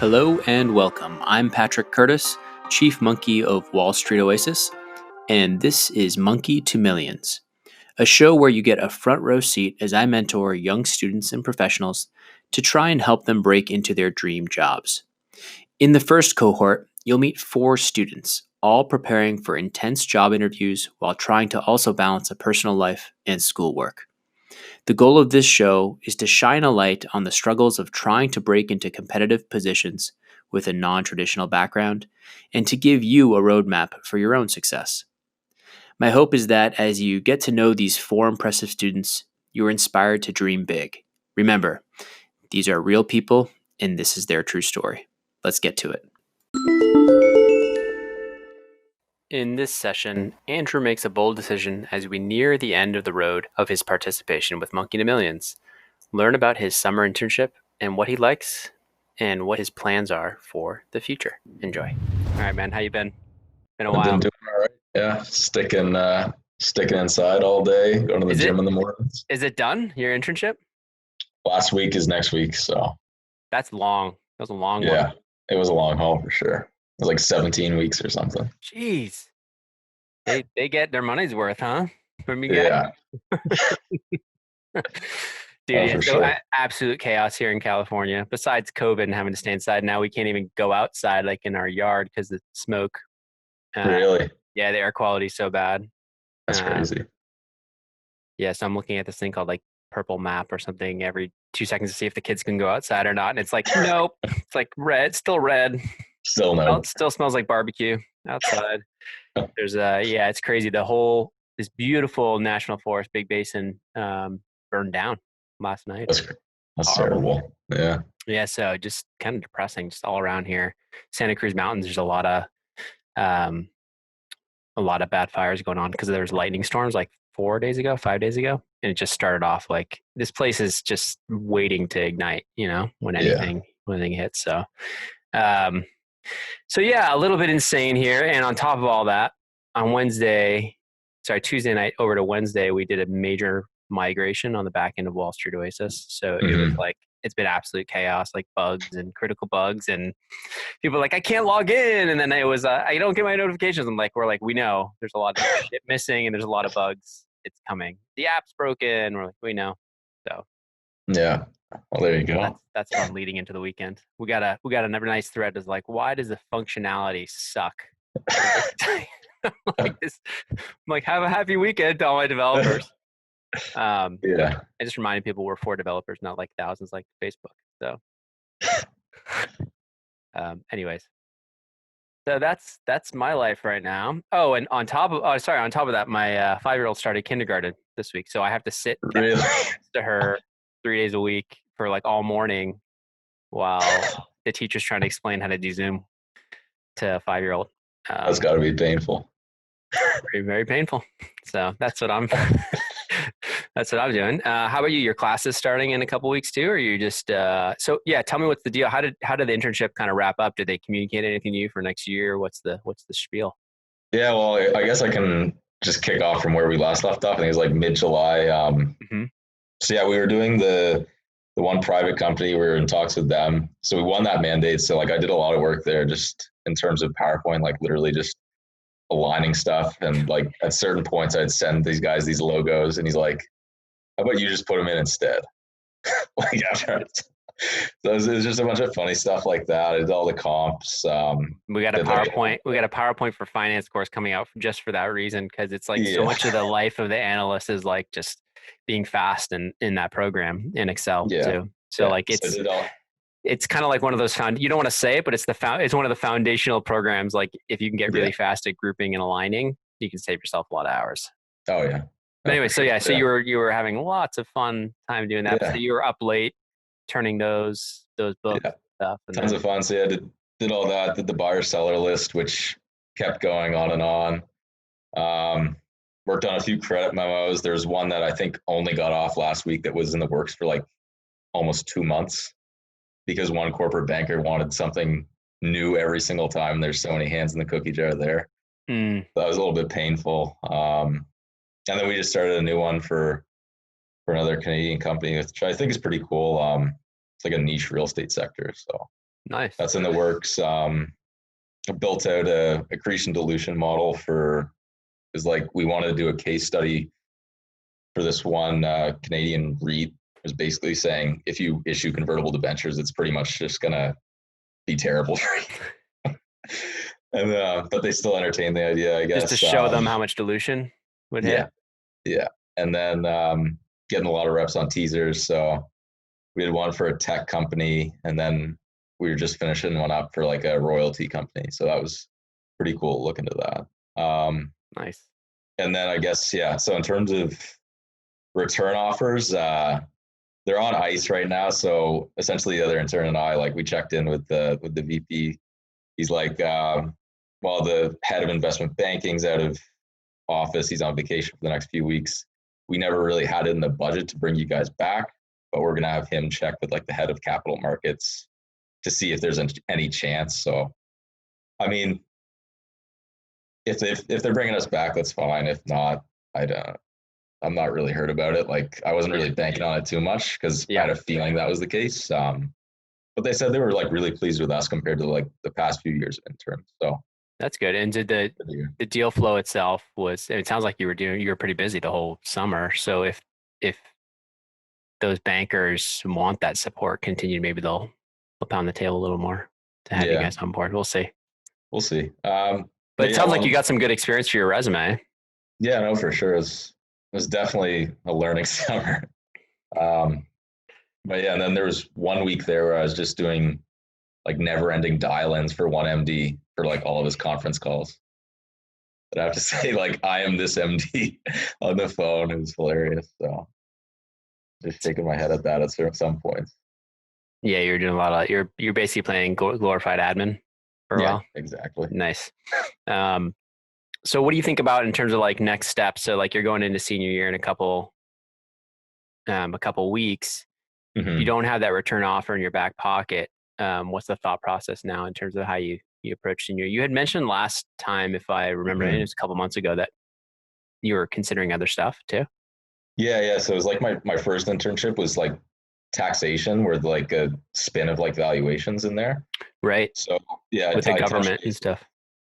Hello and welcome. I'm Patrick Curtis, Chief Monkey of Wall Street Oasis, and this is Monkey to Millions, a show where you get a front row seat as I mentor young students and professionals to try and help them break into their dream jobs. In the first cohort, you'll meet 4 students, all preparing for intense job interviews while trying to also balance a personal life and schoolwork. The goal of this show is to shine a light on the struggles of trying to break into competitive positions with a non traditional background and to give you a roadmap for your own success. My hope is that as you get to know these 4 impressive students, you are inspired to dream big. Remember, these are real people and this is their true story. Let's get to it. In this session, Andrew makes a bold decision as we near the end of the road of his participation with Monkey to Millions. Learn about his summer internship and what he likes and what his plans are for the future. Enjoy. All right, man. How you been? Been a I've while. been doing all right. Yeah, sticking inside all day, going to the gym in the mornings. Is it done, your internship? Last week is next week, so. That's long. That was a long one. Yeah, it was a long haul for sure. It was like 17 weeks or something. Jeez. They get their money's worth, huh? From you Yeah. guys? Dude, for sure. Absolute chaos here in California. Besides COVID and having to stay inside, now we can't even go outside like in our yard because of smoke. Really? Yeah, the air quality's so bad. That's crazy. Yeah, so I'm looking at this thing called like Purple Map or something every 2 seconds to see if the kids can go outside or not. And it's like, nope. It's like red, still red. Still no. It still smells like barbecue outside. There's it's crazy. This beautiful national forest, Big Basin, burned down last night. That's terrible. Yeah. Yeah, so just kind of depressing, just all around here. Santa Cruz Mountains, there's a lot of bad fires going on because there's lightning storms like 5 days ago, and it just started off like this place is just waiting to ignite, when anything hits. So, a little bit insane here. And on top of all that, on Tuesday night over to Wednesday, we did a major migration on the back end of Wall Street Oasis. So it was like, it's been absolute chaos, like bugs and critical bugs. And people are like, I can't log in. And then it was, I don't get my notifications. We know there's a lot of shit missing and there's a lot of bugs. It's coming. The app's broken. We're like, we know. So yeah. Well, there you go. That's fun leading into the weekend. We got a nice thread that's like, why does the functionality suck? I'm like, have a happy weekend to all my developers. I just reminded people we're 4 developers, not like thousands like Facebook. So, anyways, so that's my life right now. Oh, and on top of that, my 5-year-old started kindergarten this week, so I have to sit next to her 3 days a week for like all morning while the teacher's trying to explain how to do Zoom to a 5-year-old. That's got to be painful. Very, very painful. So that's what I'm doing. How about you? Your class is starting in a couple weeks too, or you just tell me what's the deal? How did the internship kind of wrap up? Did they communicate anything to you for next year? What's the spiel? Yeah, well, I guess I can just kick off from where we last left off. I think it was like mid-July. So yeah, we were doing the one private company. We were in talks with them. So we won that mandate. So like I did a lot of work there just in terms of PowerPoint, like literally just aligning stuff. And like at certain points I'd send these guys these logos and he's like, how about you just put them in instead? Like after so it was just a bunch of funny stuff like that. I did all the comps. We got a PowerPoint for finance course coming out just for that reason, because it's like so much of the life of the analyst is like just being fast in that program in Excel too. So like it's kind of like one of those you don't want to say it, but it's one of the foundational programs. Like if you can get really fast at grouping and aligning, you can save yourself a lot of hours. Oh yeah. But anyway, so you were having lots of fun time doing that. So you were up late turning those books stuff. And tons of fun. So yeah, did all that, did the buyer seller list, which kept going on and on. Worked on a few credit memos. There's one that I think only got off last week that was in the works for like almost 2 months because one corporate banker wanted something new every single time. There's so many hands in the cookie jar there. That was a little bit painful. And then we just started a new one for another Canadian company, which I think is pretty cool. It's like a niche real estate sector. So Nice. That's in the works. I built out a accretion dilution model for, is like we wanted to do a case study for this one Canadian REIT. Was basically saying if you issue convertible debentures, it's pretty much just gonna be terrible for you. And but they still entertain the idea, I guess. Just to show them how much dilution would hit. Yeah. And then getting a lot of reps on teasers. So we had one for a tech company, and then we were just finishing one up for like a royalty company. So that was pretty cool to look into that. Nice. And then I guess, yeah. So in terms of return offers, they're on ice right now. So essentially the other intern and I, like we checked in with the VP. He's like, well, the head of investment banking's out of office. He's on vacation for the next few weeks. We never really had it in the budget to bring you guys back, but we're going to have him check with like the head of capital markets to see if there's any chance. So, I mean, if they're bringing us back, that's fine. If not, I'm not really hurt about it. Like I wasn't really banking on it too much because I had a feeling that was the case. But they said they were like really pleased with us compared to like the past few years of interns. So that's good. And did the deal flow itself it sounds like you were pretty busy the whole summer. So if those bankers want that support continued, maybe they'll pound the table a little more to have you guys on board. We'll see. We'll see. But it sounds like you got some good experience for your resume. Yeah, no, for sure. It was definitely a learning summer. But yeah, and then there was 1 week there where I was just doing like never-ending dial-ins for one MD for like all of his conference calls. But I have to say, like, I am this MD on the phone. It was hilarious. So just shaking my head at that at some points. Yeah, you're doing a lot of you're basically playing glorified admin for a while. Exactly. Nice. So what do you think about in terms of like next steps? So like you're going into senior year in a couple weeks. Mm-hmm. You don't have that return offer in your back pocket. What's the thought process now in terms of how you approach senior? You had mentioned last time, if I remember, it was a couple months ago, that you were considering other stuff too. Yeah. So it was like my first internship was like taxation, where like a spin of like valuations in there. Right. So yeah, with the government and stuff.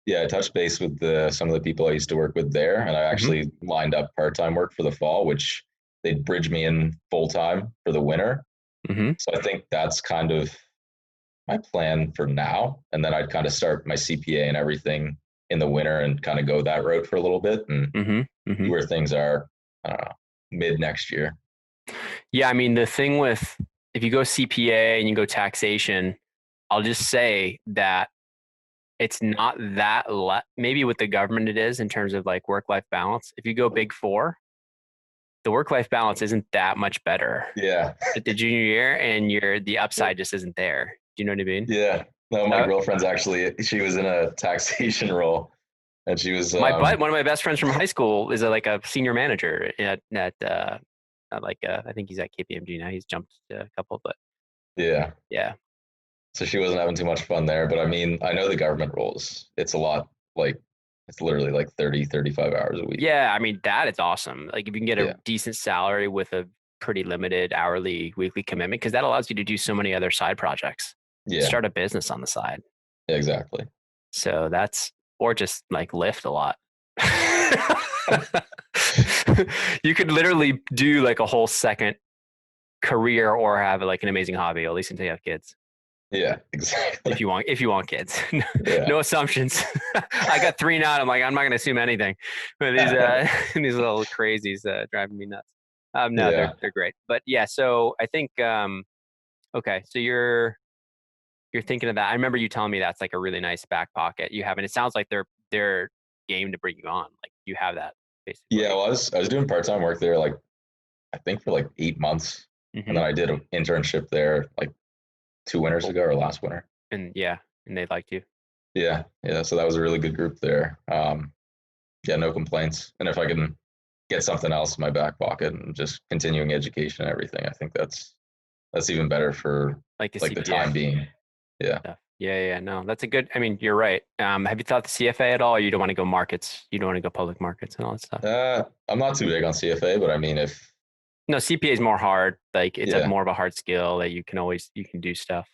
Yeah, I touched base with some of the people I used to work with there, and I actually lined up part-time work for the fall, which they'd bridge me in full-time for the winter. So I think that's kind of my plan for now. And then I'd kind of start my CPA and everything in the winter and kind of go that route for a little bit and see where things are, I don't know, mid next year. Yeah, I mean, the thing with, if you go CPA and you go taxation, I'll just say that it's not that, maybe with the government it is in terms of like work-life balance. If you go Big Four, the work-life balance isn't that much better. Yeah. At the junior year, and the upside just isn't there. Do you know what I mean? Yeah. No, my girlfriend's actually, she was in a taxation role, and she was one of my best friends from high school is like a senior manager at I think he's at KPMG now. He's jumped a couple, but yeah. So she wasn't having too much fun there. But I mean, I know the government roles, it's a lot, like it's literally like 30, 35 hours a week. Yeah, I mean, that is awesome. Like if you can get a decent salary with a pretty limited hourly, weekly commitment, because that allows you to do so many other side projects. Yeah. Start a business on the side. Yeah, exactly. So or just like lift a lot. You could literally do like a whole second career or have like an amazing hobby, at least until you have kids. Yeah, exactly. If you want kids. No assumptions. I got 3 now. I'm not going to assume anything. But these little crazies driving me nuts. No, they're great. But yeah, so I think okay, so you're thinking of that. I remember you telling me that's like a really nice back pocket you have, and it sounds like they're game to bring you on. Like you have that basically. Yeah, well, I was doing part-time work there, like I think for like 8 months, and then I did an internship there like 2 winters ago, or last winter. And they liked you. Yeah. So that was a really good group there. No complaints. And if I can get something else in my back pocket and just continuing education and everything, I think that's even better for like the time being. Yeah. No, that's a good. I mean, you're right. Have you thought the CFA at all? Or you don't want to go markets? You don't want to go public markets and all that stuff? I'm not too big on CFA, but I mean, no, CPA is more hard. Like it's more of a hard skill that you can do stuff.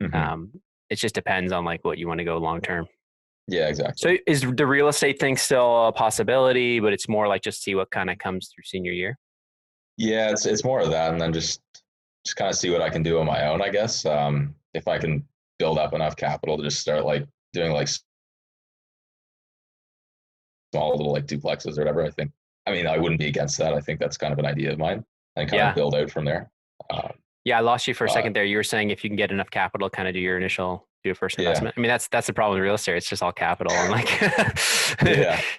Mm-hmm. It just depends on like what you want to go long term. Yeah, exactly. So is the real estate thing still a possibility, but it's more like just see what kind of comes through senior year? Yeah, it's more of that, and then just kind of see what I can do on my own, I guess. If I can build up enough capital to just start like doing like small little like duplexes or whatever. I mean, I wouldn't be against that. I think that's kind of an idea of mine, and kind of build out from there. Yeah, I lost you for a second there. You were saying if you can get enough capital, kind of do your first investment. I mean, that's the problem with real estate. It's just all capital, and like,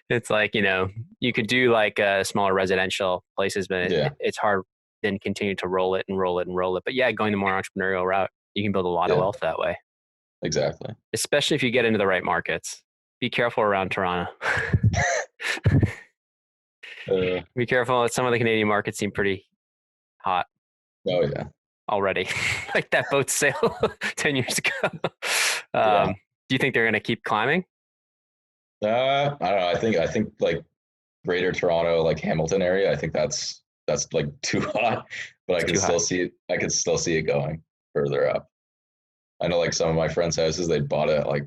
it's like you could do like smaller residential places, but it's hard then continue to roll it and roll it and roll it. But yeah, going the more entrepreneurial route, you can build a lot of wealth that way. Exactly. Especially if you get into the right markets. Be careful around Toronto. Be careful. Some of the Canadian markets seem pretty hot. Oh yeah. Already, like that boat sale 10 years ago. Do you think they're going to keep climbing? I don't know. I think like Greater Toronto, like Hamilton area. I think that's like too hot, but I can still see it. I can still see it going further up. I know like some of my friends' houses, they bought it like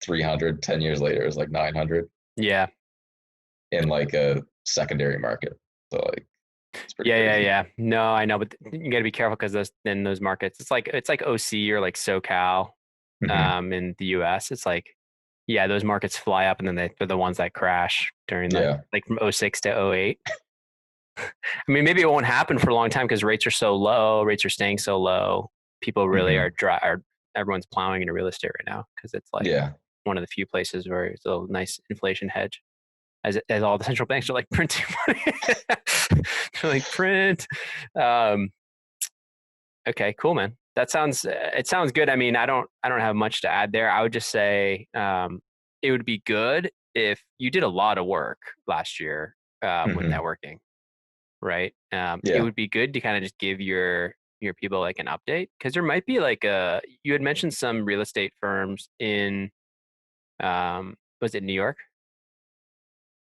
300. 10 years later, it's like 900. Yeah. In like a secondary market. So like, it's pretty crazy. Yeah. No, I know, but you got to be careful because those markets, it's like OC or like SoCal, in the US. It's like, yeah, those markets fly up and then they're the ones that crash during like from 06 to 08. I mean, maybe it won't happen for a long time because rates are so low. Rates are staying so low. People really are everyone's plowing into real estate right now because it's like one of the few places where it's a nice inflation hedge. As all the central banks are like printing money. They're like print. Okay, cool, man. It sounds good. I mean, I don't have much to add there. I would just say it would be good if you did a lot of work last year with networking, right? It would be good to kind of just give your people like an update because there might be like you had mentioned some real estate firms in was it New York?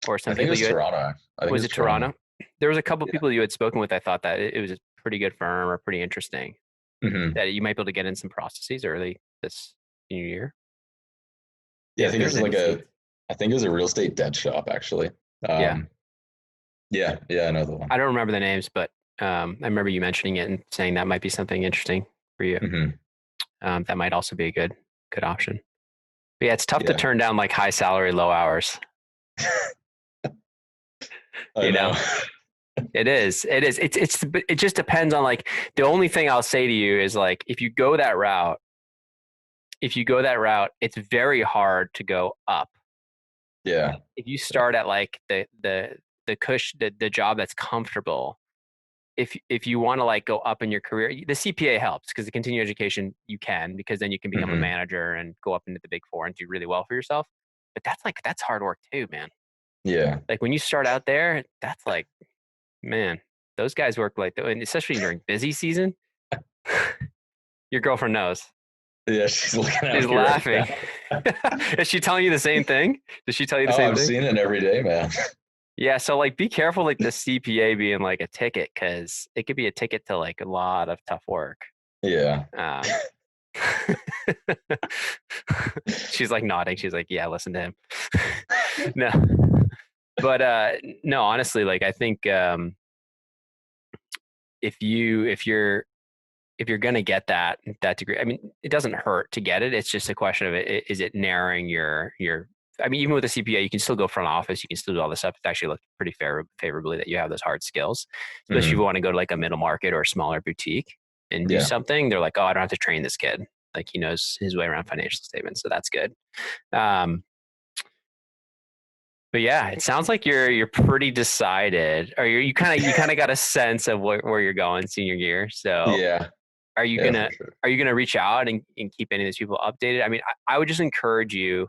Or some people you had, Toronto. was it Toronto? There was a couple people you had spoken with. I thought that it was a pretty good firm or pretty interesting that you might be able to get in some processes early this new year. Yeah, I think it was a real estate debt shop actually. Yeah, I know the one. I don't remember the names, but I remember you mentioning it and saying that might be something interesting for you. That might also be a good option. But yeah, it's tough to turn down like high salary, low hours. I know. It is. It just depends on like the only thing I'll say to you is like if you go that route, it's very hard to go up. Yeah. If you start at like the job that's comfortable, if you want to like go up in your career, the CPA helps because the continuing education you can because then you can become a manager and go up into the big four and do really well for yourself. But that's hard work too, man. Yeah. Like when you start out there, that's like, man, those guys work like, and especially during busy season. Your girlfriend knows. Yeah, she's looking at me. She's laughing. Right. Is she telling you the same thing? Does she tell you the same thing? I've seen it every day, man. Yeah, so like be careful like the CPA being like a ticket because it could be a ticket to like a lot of tough work. Yeah. She's like nodding. She's like, yeah, listen to him. No. But no, honestly, like I think if you're gonna get that degree, I mean, it doesn't hurt to get it. It's just a question of is it narrowing your I mean, even with a CPA, you can still go front office. You can still do all this stuff. It actually looks pretty favorably that you have those hard skills, especially if you want to go to like a middle market or a smaller boutique and do something. They're like, oh, I don't have to train this kid. Like he knows his way around financial statements, so that's good. But yeah, it sounds like you're pretty decided, or you kind of got a sense of where you're going senior year. So yeah, are you gonna reach out and keep any of these people updated? I mean, I would just encourage you,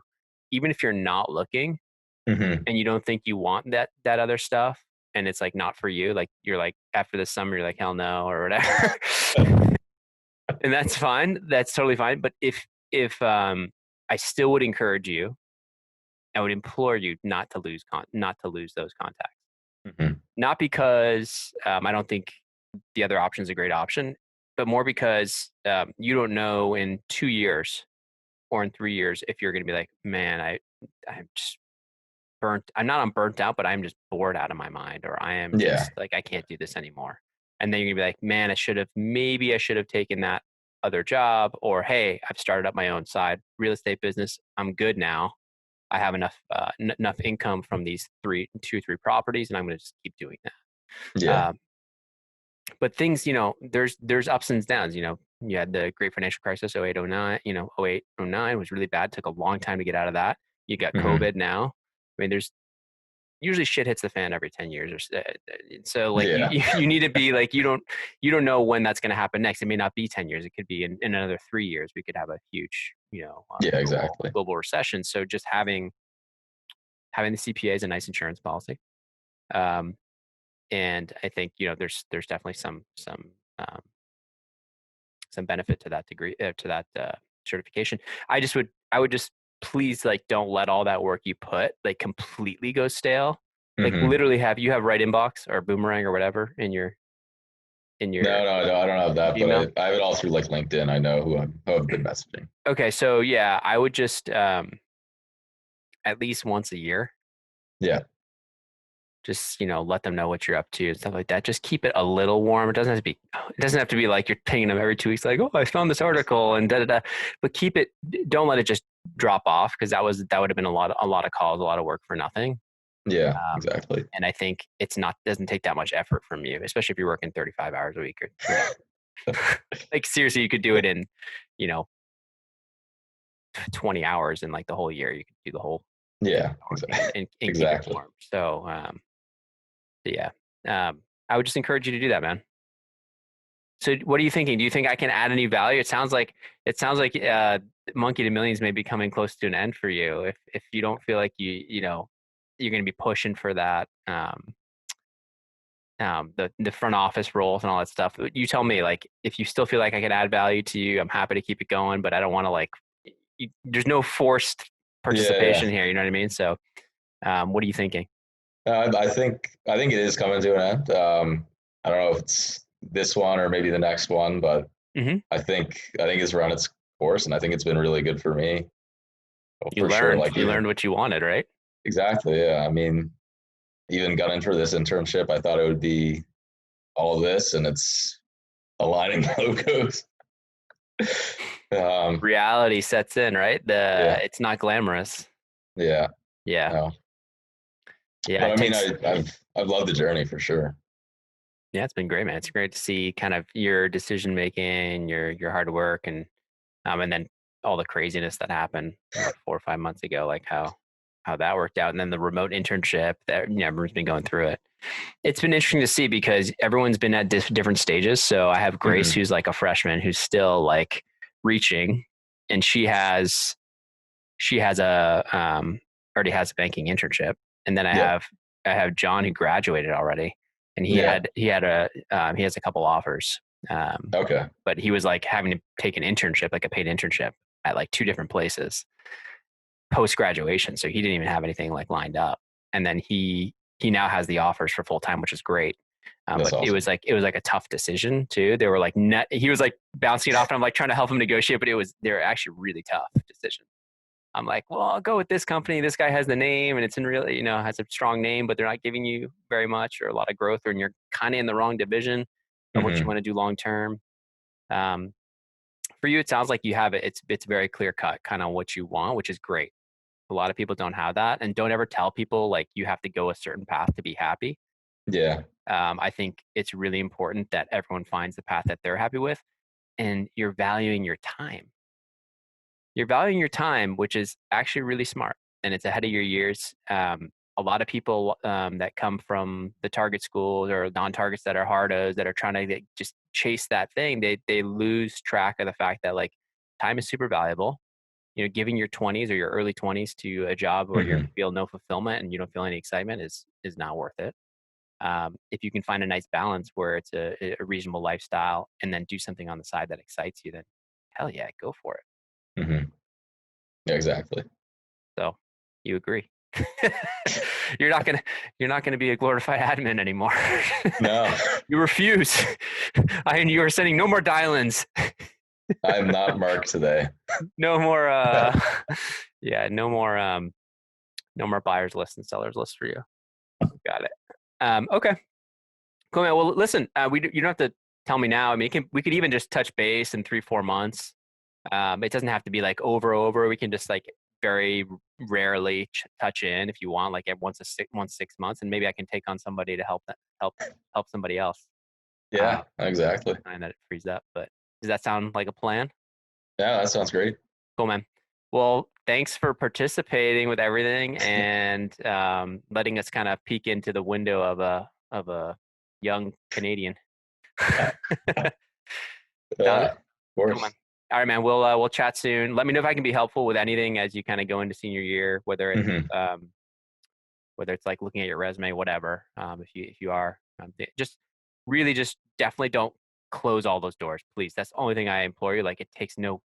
even if you're not looking and you don't think you want that other stuff, and it's like not for you, like you're like after the summer, you're like hell no or whatever, and that's fine. That's totally fine. But if I still would encourage you, I would implore you not to lose those contacts. Not because I don't think the other option is a great option, but more because you don't know in 2 years or in 3 years if you're going to be like, man, I'm just burnt. I'm not on burnt out, but I'm just bored out of my mind, or I am Yeah. just like, I can't do this anymore. And then you're gonna be like, man, maybe I should have taken that other job, or hey, I've started up my own side real estate business. I'm good now. I have enough income from these 3 properties, and I'm going to just keep doing that. Yeah. But things, there's ups and downs. You had the great financial crisis, 08, 09, 08, 09 was really bad. Took a long time to get out of that. You got Mm-hmm. COVID now. I mean, there's usually shit hits the fan every 10 years or so. So like Yeah. you need to be like, you don't know when that's going to happen next. It may not be 10 years. It could be in another 3 years. We could have a huge, Yeah, global, exactly. global recession. So just having the CPA is a nice insurance policy. Um, and I think, there's definitely um, some benefit to that degree, to that certification. I would just please, like, don't let all that work you put like completely go stale. Like Mm-hmm. literally have right inbox or boomerang or whatever in your No, I don't have that, but email. I have it all through like LinkedIn. I know who I've been messaging. Okay, so yeah, I would just at least once a year, Yeah. just let them know what you're up to and stuff like that. Just keep it a little warm. It doesn't have to be like you're pinging them every 2 weeks, like, oh, I found this article and da da da. But don't let it just drop off, because that would have been a lot of calls, a lot of work for nothing. Yeah, Um, exactly. and I think doesn't take that much effort from you, especially if you're working 35 hours a week or whatever. Like seriously, you could do it in, you know, 20 hours in like the whole year. You could do the whole Yeah, 50 hour thing and keep it exactly. warm. So, yeah, I would just encourage you to do that, man. So what are you thinking? Do you think I can add any value? It sounds like Monkey to Millions may be coming close to an end for you if you don't feel like you're going to be pushing for that the front office roles and all that stuff. You tell me, like, if you still feel like I can add value to you, I'm happy to keep it going, but I don't want to like there's no forced Yeah, yeah. participation here. You know what I mean? So, what are you thinking? I think it is coming to an end. I don't know if it's this one or maybe the next one, but Mm-hmm. I think it's run its course, and I think it's been really good for me. Well, You for sure. learned. Like You even learned what you wanted, right? exactly, yeah. I mean, even got in for this internship, I thought it would be all of this, and it's aligning logos. um, Reality sets in, right? yeah, It's not glamorous. yeah, Yeah, no. yeah. But It I mean, takes. I've loved the journey for sure. Yeah, it's been great, man. It's great to see kind of your decision making, your hard work, and then all the craziness that happened what 4 or 5 months ago, like how that worked out, and then the remote internship that everyone's been going through it. It's been interesting to see because everyone's been at different stages. So I have Grace, Hmm. who's like a freshman, who's still like reaching, and she has already has a banking internship, and then Yep. I have John, who graduated already, and Yeah. he has a couple offers, Okay. but he was like having to take an internship, like a paid internship, at like 2 different places post graduation, so he didn't even have anything like lined up, and then he now has the offers for full time, which is great. That's But awesome. it was like a tough decision too. They were like he was like bouncing it off, and I'm like trying to help him negotiate, but they're actually really tough decisions. I'm like, well, I'll go with this company. This guy has the name, and it's in really, has a strong name, but they're not giving you very much or a lot of growth, or you're kind of in the wrong division of what you Hmm. want to do long term. Um, for you, it sounds like you have it. It's very clear cut, kind of what you want, which is great. A lot of people don't have that, and don't ever tell people like you have to go a certain path to be happy. Yeah. I think it's really important that everyone finds the path that they're happy with, and you're valuing your time. You're valuing your time, which is actually really smart, and it's ahead of your years. A lot of people that come from the target schools or non-targets that are hardos that are trying to just chase that thing, they lose track of the fact that like time is super valuable. Giving your 20s or your early 20s to a job where you Hmm. feel no fulfillment and you don't feel any excitement is not worth it. If you can find a nice balance where it's a reasonable lifestyle and then do something on the side that excites you, then hell yeah, go for it. Hmm. Yeah, exactly. So you agree. You're not gonna be a glorified admin anymore. No. You refuse. You are sending no more dial-ins. I'm not Mark today. No more yeah, no more buyers list and sellers list for you. Got it. Okay. Cool, man. Well, listen, you don't have to tell me now. I mean, we could even just touch base in 3-4 months. It doesn't have to be like over. We can just like very rarely touch in if you want, like once 6 months, and maybe I can take on somebody to help somebody else. Yeah, exactly. And that it frees up. But does that sound like a plan? Yeah, that sounds great. Cool, man. Well, thanks for participating with everything and letting us kind of peek into the window of a young Canadian. Yeah, of course. Cool, man. All right, man. We'll chat soon. Let me know if I can be helpful with anything as you kind of go into senior year, whether it's like looking at your resume, whatever. If you are, just definitely don't close all those doors, please. That's the only thing I implore you. Like, it takes no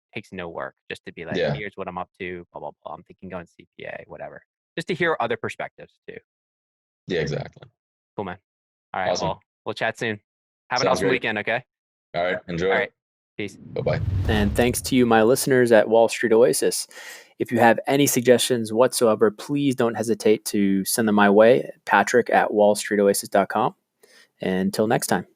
work just to be like, here's what I'm up to, blah blah blah. I'm thinking going CPA, whatever. Just to hear other perspectives too. Yeah, exactly. Cool, man. All right. Awesome. Well, we'll chat soon. Have Sounds an awesome great. weekend. Okay. All right. Enjoy. All right. Peace. Bye-bye. And thanks to you, my listeners at Wall Street Oasis. If you have any suggestions whatsoever, please don't hesitate to send them my way, Patrick at wallstreetoasis.com. Until next time.